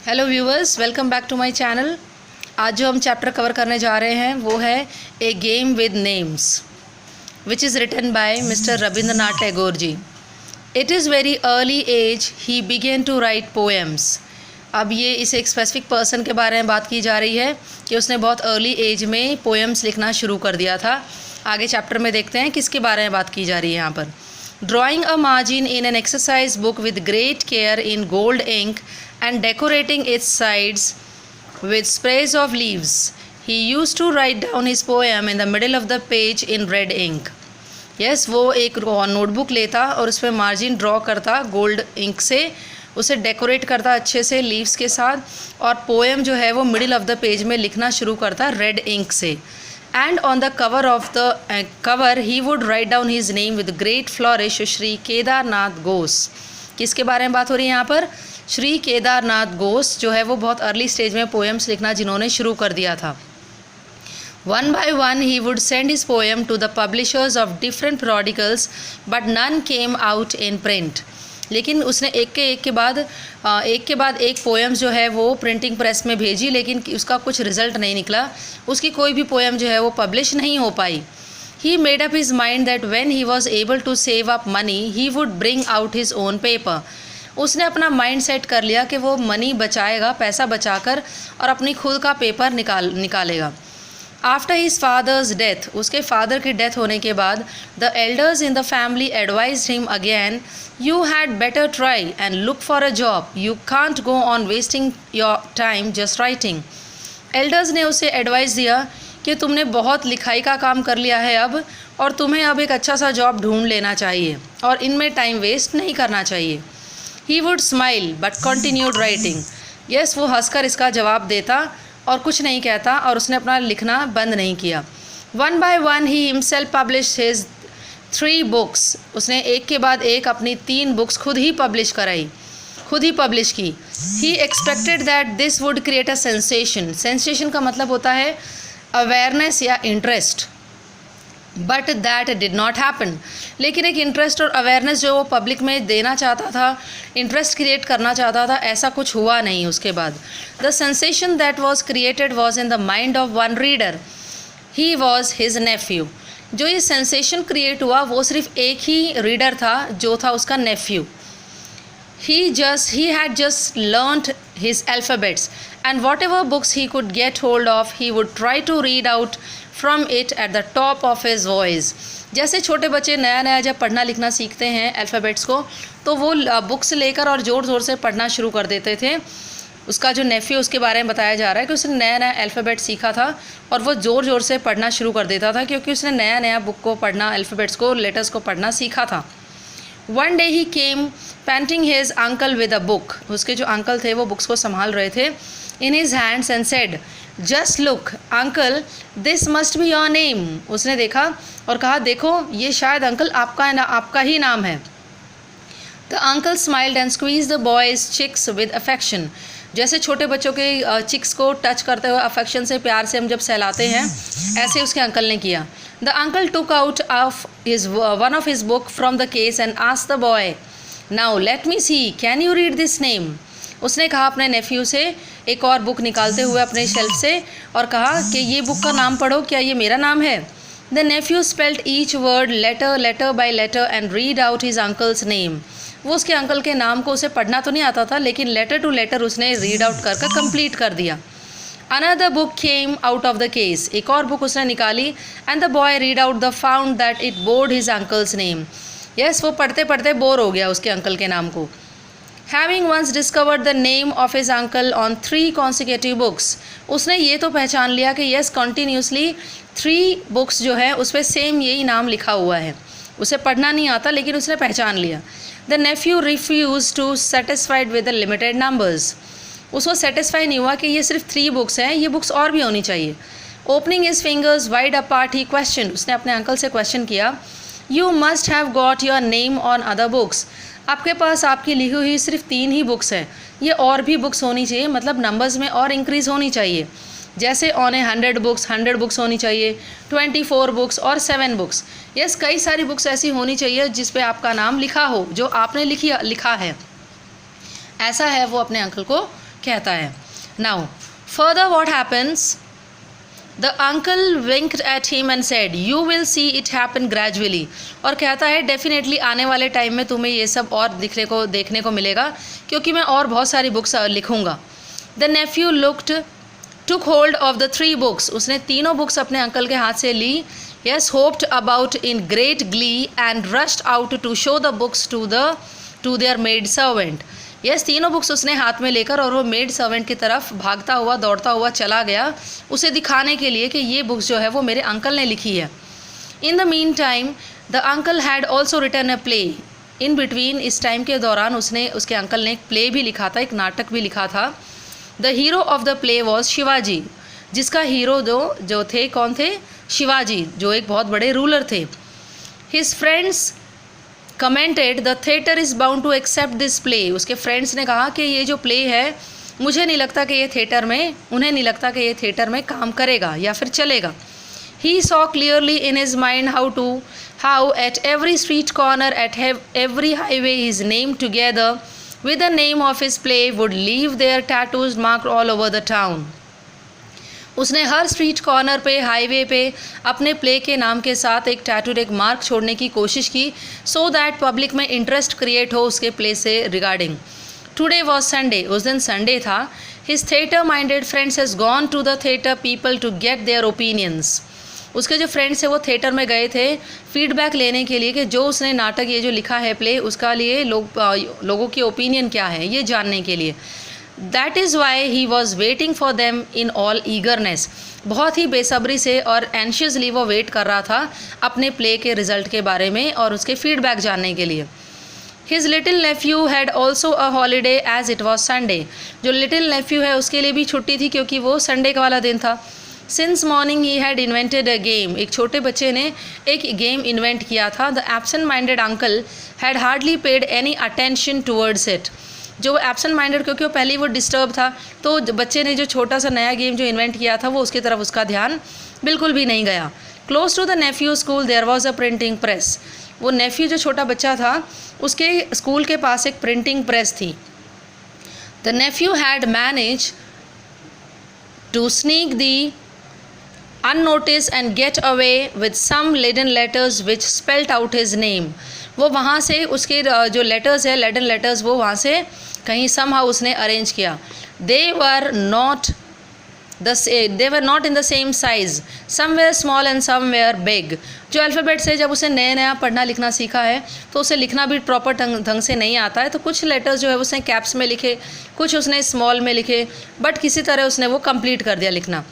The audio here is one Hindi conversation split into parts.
Hello viewers, welcome back to my channel. आज जो हम चैप्टर कवर करने जा रहे हैं वो है a game with names, which is written by mister Rabindranath Tagore ji. It is very early age he begin to write poems. अब ये इस एक स्पेसिफिक पर्सन के बारे में बात की जा रही है कि उसने बहुत अर्ली एज में पोएम्स लिखना शुरू कर दिया था। आगे चैप्टर में देखते हैं किसके बारे में बात की जा रही है यहाँ पर। Drawing a margin in an exercise book with great care in gold ink and decorating its sides with sprays of leaves, he used to write down his poem in the middle of the page in red ink. Yes, वो एक नोटबुक लेता और उस पर मार्जिन ड्रॉ करता गोल्ड इंक से, उसे डेकोरेट करता अच्छे से लीव्स के साथ और पोएम जो है वो मिडिल ऑफ द पेज में लिखना शुरू करता रेड इंक से। And on the cover of the cover he would write down his name with great flourish, Shri Kedarnath Ghosh. किसके बारे में बात हो रही है यहाँ पर? श्री केदारनाथ घोष जो है वो बहुत अर्ली स्टेज में पोएम्स लिखना जिन्होंने शुरू कर दिया था। One by one he would send his poem to the publishers of different periodicals, but none came out in print. लेकिन उसने एक के बाद एक पोएम्स जो है वो प्रिंटिंग प्रेस में भेजी, लेकिन उसका कुछ रिजल्ट नहीं निकला, उसकी कोई भी पोएम जो है वो पब्लिश नहीं हो पाई। He made up his mind that when he was able to save up money he would bring out his own paper. उसने अपना माइंड सेट कर लिया कि वो मनी बचाएगा, पैसा बचाकर, और अपनी खुद का पेपर निकालेगा। आफ्टर हिज फादर्स डेथ, उसके फादर की डेथ होने के बाद, the elders in the family advised him again, you had better try and look for a job, you can't go on wasting your time just writing. Elders ने उसे एडवाइस दिया कि तुमने बहुत लिखाई का काम कर लिया है अब, और तुम्हें अब एक अच्छा सा जॉब ढूंढ लेना चाहिए और इनमें टाइम वेस्ट नहीं करना चाहिए। He would smile but continued writing. Yes, वो हंसकर इसका जवाब देता और कुछ नहीं कहता, और उसने अपना लिखना बंद नहीं किया। One by one he himself publish his 3 books. उसने एक के बाद एक अपनी 3 बुक्स खुद ही पब्लिश की। He expected that this would create a sensation. Sensation का मतलब होता है अवेयरनेस या interest, but that did not happen. लेकिन एक इंटरेस्ट और अवेयरनेस जो वो पब्लिक में देना चाहता था, इंटरेस्ट क्रिएट करना चाहता था, ऐसा कुछ हुआ नहीं उसके बाद। The sensation that was created was in the mind of one reader, he was his Neiphiu. जो ये सेंसेशन क्रिएट हुआ वो सिर्फ एक ही रीडर था, जो था उसका Neiphiu. He had just learnt his alphabets, and whatever books he could get hold of, he would try to read out from it at the top of his voice. जैसे छोटे बच्चे नया जब पढ़ना लिखना सीखते हैं अल्फ़ाबेट्स को, तो वो बुक्स लेकर और ज़ोर ज़ोर से पढ़ना शुरू कर देते थे। उसका जो नेफ्यू, उसके बारे में बताया जा रहा है कि उसने नया अल्फ़ाबेट सीखा था और वो ज़ोर ज़ोर से पढ़ना शुरू कर देता था, क्योंकि उसने नया बुक को पढ़ना, अल्फ़ाबेट्स को, लेटर्स को पढ़ना सीखा था। One day he came panting his uncle with a book. उसके जो अंकल थे वो बुक्स को संभाल रहे थे in his hands and said, just look uncle, this must be your name. उसने देखा और कहा, देखो ये शायद अंकल आपका ही नाम है। The uncle smiled and squeezed the boy's cheeks with affection. जैसे छोटे बच्चों के चिक्स को टच करते हुए अफेक्शन से, प्यार से हम जब सहलाते हैं, ऐसे उसके अंकल ने किया। The uncle took out one of his book from the case and asked the boy, now let me see, can you read this name. उसने कहा अपने नेफ्यू से, एक और बुक निकालते हुए अपने शेल्फ से, और कहा कि ये बुक का नाम पढ़ो, क्या ये मेरा नाम है। The nephew spelled each word letter by letter and read out his uncle's name. वो उसके अंकल के नाम को, उसे पढ़ना तो नहीं आता था, लेकिन लेटर टू लेटर उसने रीड आउट कर कंप्लीट कर दिया। Another book came out of the case. एक और बुक उसने निकाली, and the boy read out the found that it board his uncle's name. Yes, वो पढ़ते पढ़ते बोर हो गया उसके अंकल के नाम को। Having once discovered the name of his uncle on 3 consecutive books. उसने ये तो पहचान लिया कि यस, कंटिन्यूसली 3 बुक्स जो है उस पर सेम यही नाम लिखा हुआ है। उसे पढ़ना नहीं आता, लेकिन उसने पहचान लिया। The nephew refuse to satisfied with the limited numbers. उसको सेटिस्फाई नहीं हुआ कि ये सिर्फ 3 बुक्स हैं, ये बुक्स और भी होनी चाहिए। Opening his fingers wide apart he question. उसने अपने अंकल से क्वेश्चन किया, you must have got your name on other books. आपके पास आपकी लिखी हुई सिर्फ 3 ही बुक्स हैं, ये और भी बुक्स होनी चाहिए, मतलब नंबर्स में और इंक्रीज़ होनी चाहिए। जैसे ऑन ए 100 बुक्स होनी चाहिए, 24 बुक्स और 7 बुक्स। यस, कई सारी बुक्स ऐसी होनी चाहिए जिस पे आपका नाम लिखा हो, जो आपने लिखा है। ऐसा है वो अपने अंकल को कहता है. Now further what happens, the uncle winked at him and said you will see it happen gradually. और कहता है डेफिनेटली आने वाले टाइम में तुम्हें ये सब और देखने को मिलेगा, क्योंकि मैं और बहुत सारी बुक्स लिखूंगा. The nephew took hold of the 3 books. उसने तीनों बुक्स अपने अंकल के हाथ से ली. Yes, hopped about in great glee and rushed out to show the books to their maid servant. Yes, तीनों बुक्स उसने हाथ में लेकर और वो मेड सर्वेंट की तरफ भागता हुआ दौड़ता हुआ चला गया, उसे दिखाने के लिए कि ये बुक्स जो है वो मेरे अंकल ने लिखी है. In the meantime the uncle had also written a play. In between, इस टाइम के दौरान उसके अंकल ने एक प्ले भी लिखा था, एक नाटक भी लिखा था. The hero of the play was Shivaji. जिसका हीरो जो थे कौन थे? शिवाजी, जो एक बहुत बड़े रूलर थे. His friends commented the theatre is bound to accept this play. उसके फ्रेंड्स ने कहा कि ये जो प्ले है उन्हें नहीं लगता कि ये थिएटर में काम करेगा या फिर चलेगा. He saw clearly in his mind how at every street corner at every highway his name together with the name of his play would leave their tattoos marked all over the town. उसने हर स्ट्रीट कॉर्नर पे, हाईवे पे अपने प्ले के नाम के साथ एक टैटूड, एक मार्क छोड़ने की कोशिश की, सो दैट पब्लिक में इंटरेस्ट क्रिएट हो उसके प्ले से रिगार्डिंग. Today was Sunday. उस दिन संडे था. His theatre minded friends has gone to the theatre people to get their opinions. उसके जो फ्रेंड्स हैं वो थिएटर में गए थे फीडबैक लेने के लिए कि जो उसने नाटक, ये जो लिखा है प्ले, उसका लिए लोगों की ओपिनियन क्या है ये जानने के लिए. That is why he was waiting for them in all eagerness. बहुत ही बेसब्री से और एंशियसली वो वेट कर रहा था अपने प्ले के रिज़ल्ट के बारे में और उसके फीडबैक जानने के लिए. His little nephew had also a holiday as it was Sunday. जो लिटिल नेफ्यू है उसके लिए भी छुट्टी थी क्योंकि वो संडे का वाला दिन था. Since morning he had invented a game. एक छोटे बच्चे ने एक गेम इन्वेंट किया था. The absent minded uncle had hardly paid any attention towards it. जो एब्सेंट माइंडेड, क्योंकि वो पहले वो डिस्टर्ब था, तो बच्चे ने जो छोटा सा नया गेम जो इन्वेंट किया था वो उसकी तरफ उसका ध्यान बिल्कुल भी नहीं गया. Close to the nephew school there was a printing press. वो नेफ्यू जो छोटा बच्चा था उसके स्कूल के पास एक प्रिंटिंग प्रेस थी. The nephew had manage to sneak the unnoticed and get away with some leaden letters which spelled out his name. वो वहाँ से उसके जो लेटर्स है, लेडन लेटर्स, वो वहाँ से कहीं somehow उसने अरेंज किया. They were not in the same size. Some were small and some were big. जो अल्फ़ाबेट से जब उसे नया पढ़ना लिखना सीखा है तो उसे लिखना भी प्रॉपर ढंग से नहीं आता है. तो कुछ लेटर्स जो है उसने कैप्स में लिखे, कुछ उसने स्मॉल में लिखे, बट किसी तरह उसने वो कंप्लीट कर दिया लिखना.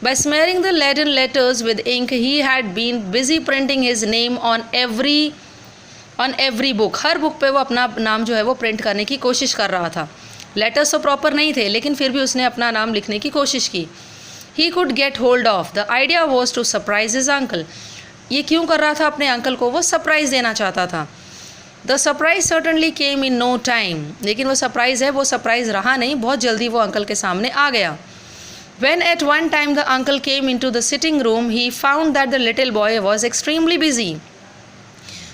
By smearing the leaden letters with ink, he had been busy printing his name on every book. Her book पे वो अपना नाम जो है वो प्रिंट करने की कोशिश कर रहा था. लेटर्स तो प्रॉपर नहीं थे लेकिन फिर भी उसने अपना नाम लिखने की कोशिश की. He could get hold of. The idea was to surprise his uncle. ये क्यों कर रहा था अपने अंकल को? वो सरप्राइज़ देना चाहता था. The surprise certainly came in no time. लेकिन वो सरप्राइज़ है, वो सरप्राइज़ रहा नहीं, बहुत जल्दी वो अंकल के सामने आ गया. When at one time the uncle came into the sitting room, he found that the little boy was extremely busy.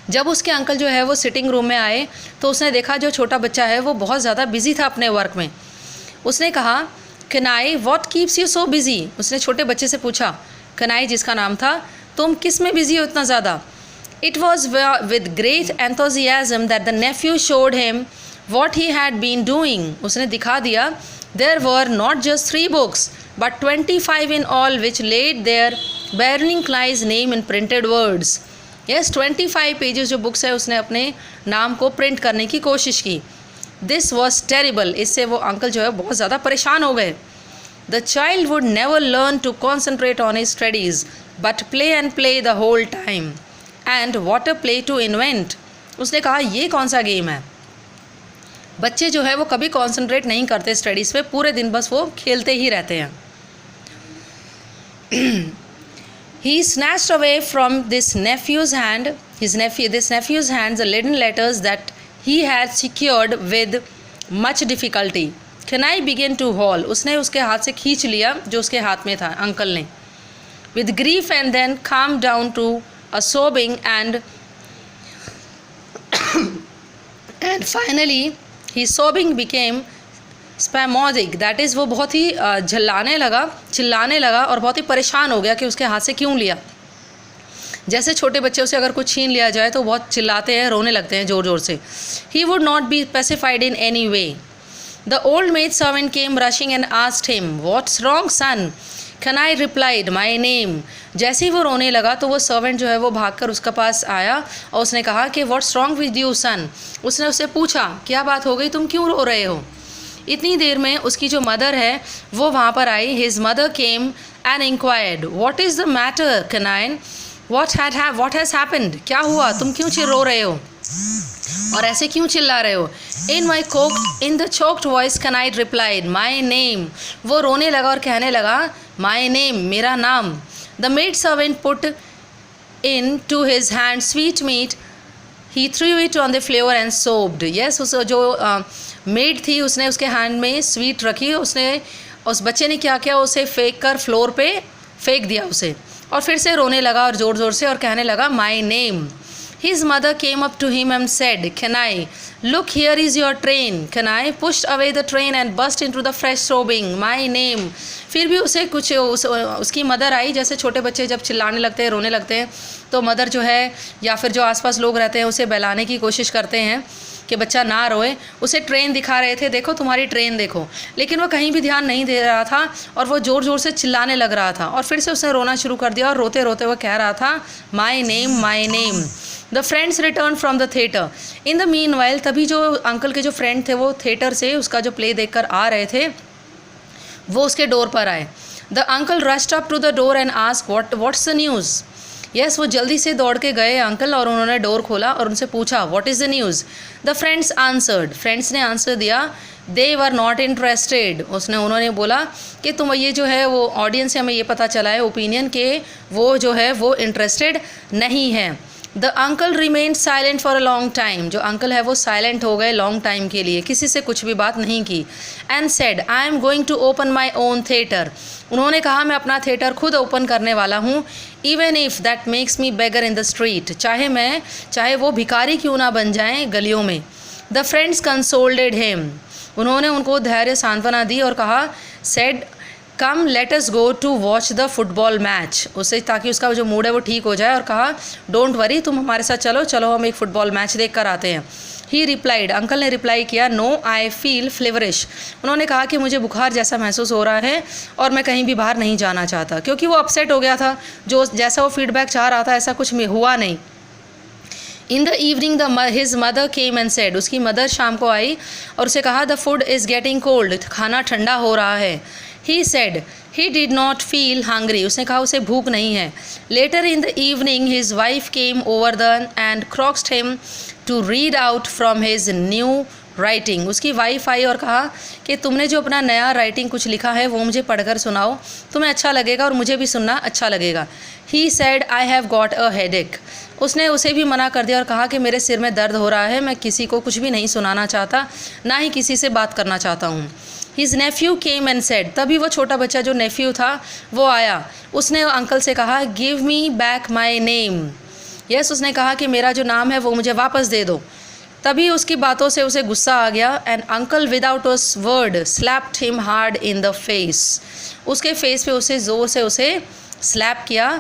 जब उसके अंकल जो है वो सिटिंग रूम में आए तो उसने देखा जो छोटा बच्चा है वो बहुत ज़्यादा बिजी था अपने वर्क में. उसने कहा, Kanai, what keeps you so busy? उसने छोटे बच्चे से पूछा, कनाई जिसका नाम था, तुम किस में बिजी हो इतना ज़्यादा? It was with great enthusiasm that the nephew showed him what he had been doing. उसने दिखा दिया. There were not just 3 books, but 25 in all, which laid there bearing Clyde's name in printed words. Yes, 25 pages जो बुक्स है उसने अपने नाम को प्रिंट करने की कोशिश की. This was terrible. इससे वो अंकल जो है बहुत ज़्यादा परेशान हो गए. The child would never learn to concentrate on his studies, but play and play the whole time. And what a play to invent. उसने कहा, ये कौन सा गेम है? बच्चे जो है वो कभी कॉन्सेंट्रेट नहीं करते स्टडीज़ पे, पूरे दिन बस वो खेलते ही रहते हैं. He snatched away from this nephew's hand the leaden letters that he had secured with much difficulty. Can I begin to haul? उसने उसके हाथ से खींच लिया जो उसके हाथ में था अंकल ने. With grief and then calmed down to a sobbing and finally his sobbing became spasmodic that is वो बहुत ही चिल्लाने लगा और बहुत ही परेशान हो गया कि उसके हाथ से क्यों लिया। जैसे छोटे बच्चों से अगर कुछ छीन लिया जाए तो बहुत चिल्लाते हैं, रोने लगते हैं ज़ोर ज़ोर से। He would not be pacified in any way. The old maid servant came rushing and asked him what's wrong son. Kanai replied my name. जैसे ही वो रोने लगा तो वो सर्वेंट जो है वो भागकर उसके पास आया और उसने कहा कि व्हाट्स रॉन्ग विद यू सन। उसने उससे पूछा क्या बात हो गई, तुम क्यों रो रहे हो। इतनी देर में उसकी जो मदर है वो वहाँ पर आई। His mother came and inquired what is the matter Kanai, what has happened. क्या हुआ, तुम क्यों रो रहे हो और ऐसे क्यों चिल्ला रहे हो। In the choked voice Kanai replied my name. वो रोने लगा और कहने लगा माई नेम, मेरा नाम। The maid servant put into his hand sweet meat, he threw it on the flavour and sobbed. Yes, उस जो मेड थी उसने उसके हैंड में स्वीट रखी, उसने उस बच्चे ने क्या किया, उसे फेंक कर फ्लोर पे फेंक दिया उसे, और फिर से रोने लगा और ज़ोर ज़ोर से और कहने लगा my name. His mother came up to him and said, Kanai, look, here is your train. Kanai pushed away the train and burst into the fresh sobbing, my name. फिर भी उसे कुछ उसकी मदर आई। जैसे छोटे बच्चे जब चिल्लाने लगते हैं, रोने लगते हैं, तो मदर जो है या फिर जो आसपास लोग रहते हैं उसे बहलाने की कोशिश करते हैं कि बच्चा ना रोए। उसे ट्रेन दिखा रहे थे, देखो तुम्हारी ट्रेन देखो, लेकिन वो कहीं भी ध्यान नहीं दे रहा था और वो ज़ोर ज़ोर से चिल्लाने लग रहा था। और फिर से उसने रोना शुरू कर दिया और रोते रोते वो कह रहा था my name, my name. The friends return from the theatre. In the mean while, तभी जो अंकल के जो फ्रेंड थे वो थिएटर से उसका जो प्ले देखकर आ रहे थे वो उसके डोर पर आए। The uncle rushed up to the door and asked what's the news. Yes, वो जल्दी से दौड़ के गए अंकल और उन्होंने डोर खोला और उनसे पूछा what is the news. The friends answered, friends ने आंसर दिया दे वर नॉट इंटरेस्टेड। उन्होंने बोला कि तुम ये जो है वो ऑडियंस से हमें ये पता चला है ओपिनियन के वो जो है वो इंटरेस्टेड नहीं है। The uncle remained silent for a long time. जो अंकल है वो साइलेंट हो गए लॉन्ग टाइम के लिए, किसी से कुछ भी बात नहीं की। And said I am going to open my own theatre. उन्होंने कहा मैं अपना थिएटर खुद ओपन करने वाला हूँ। Even if that makes me beggar in the street, चाहे वो भिखारी क्यों ना बन जाएं गलियों में। The friends consoled him. उन्होंने उनको धैर्य सांत्वना दी और कहा said come let us go to watch the football match. उससे ताकि उसका जो मूड है वो ठीक हो जाए, और कहा डोंट वरी, तुम हमारे साथ चलो हम एक फ़ुटबॉल मैच देख कर आते हैं। ही रिप्लाइड, अंकल ने रिप्लाई किया नो आई फील फ्लेवरिश। उन्होंने कहा कि मुझे बुखार जैसा महसूस हो रहा है और मैं कहीं भी बाहर नहीं जाना चाहता, क्योंकि वो अपसेट हो गया था। जो जैसा वो फीडबैक चाह रहा था ऐसा कुछ हुआ नहीं। In the evening his mother came and said, उसकी मदर शाम को आई और उसे कहा the food is getting cold, खाना ठंडा हो रहा है। He said he did not feel hungry, उसने कहा उसे भूख नहीं है। Later in the evening his wife came over the end coaxed him to read out from his new writing. उसकी वाइफ आई और कहा कि तुमने जो अपना नया राइटिंग कुछ लिखा है वो मुझे पढ़कर सुनाओ, तुम्हें अच्छा लगेगा और मुझे भी सुनना अच्छा लगेगा। He said I have got a headache. उसने उसे भी मना कर दिया और कहा कि मेरे सिर में दर्द हो रहा है, मैं किसी को कुछ भी नहीं सुनाना चाहता, ना ही किसी से बात करना चाहता हूँ। His Neiphiu came and said, तभी वो छोटा बच्चा जो नेफ्यू था वो आया। उसने अंकल से कहा give me back my name. Yes, उसने कहा कि मेरा जो नाम है वो मुझे वापस दे दो। तभी उसकी बातों से उसे गुस्सा आ गया and uncle without a word slapped him hard in the face. उसके फेस पे उसे ज़ोर से उसे स्लैप किया,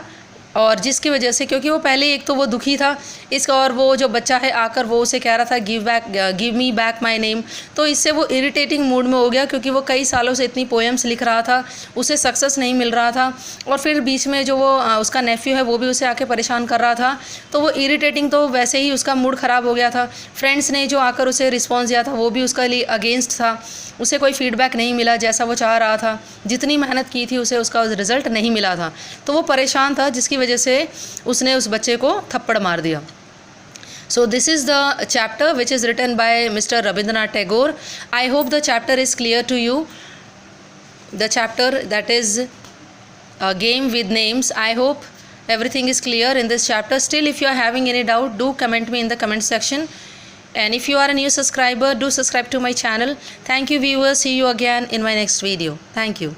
और जिसकी वजह से, क्योंकि वो पहले एक तो वो दुखी था इसका, और वो जो बच्चा है आकर वो उसे कह रहा था give me back my name, तो इससे वो इरिटेटिंग मूड में हो गया, क्योंकि वो कई सालों से इतनी पोएम्स लिख रहा था, उसे सक्सेस नहीं मिल रहा था, और फिर बीच में जो वो उसका नेफ्यू है वो भी उसे आके परेशान कर रहा था, तो वो इरिटेटिंग, तो वैसे ही उसका मूड ख़राब हो गया था। फ्रेंड्स ने जो आकर उसे रिस्पॉन्स दिया था वो भी उसके लिए अगेंस्ट था, उसे कोई फीडबैक नहीं मिला जैसा वो चाह रहा था, जितनी मेहनत की थी उसे उसका रिज़ल्ट नहीं मिला था, तो वो परेशान था, जिसकी वजह से उसने उस बच्चे को थप्पड़ मार दिया। So this is the chapter which is written by Mr. Rabindranath Tagore. I hope the chapter is clear to you. The chapter that is a game with names. I hope everything is clear in this chapter. Still, if you are having any doubt, do comment me in the comment section. And if you are a new subscriber, do subscribe to my channel. Thank you viewers. See you again in my next video. Thank you.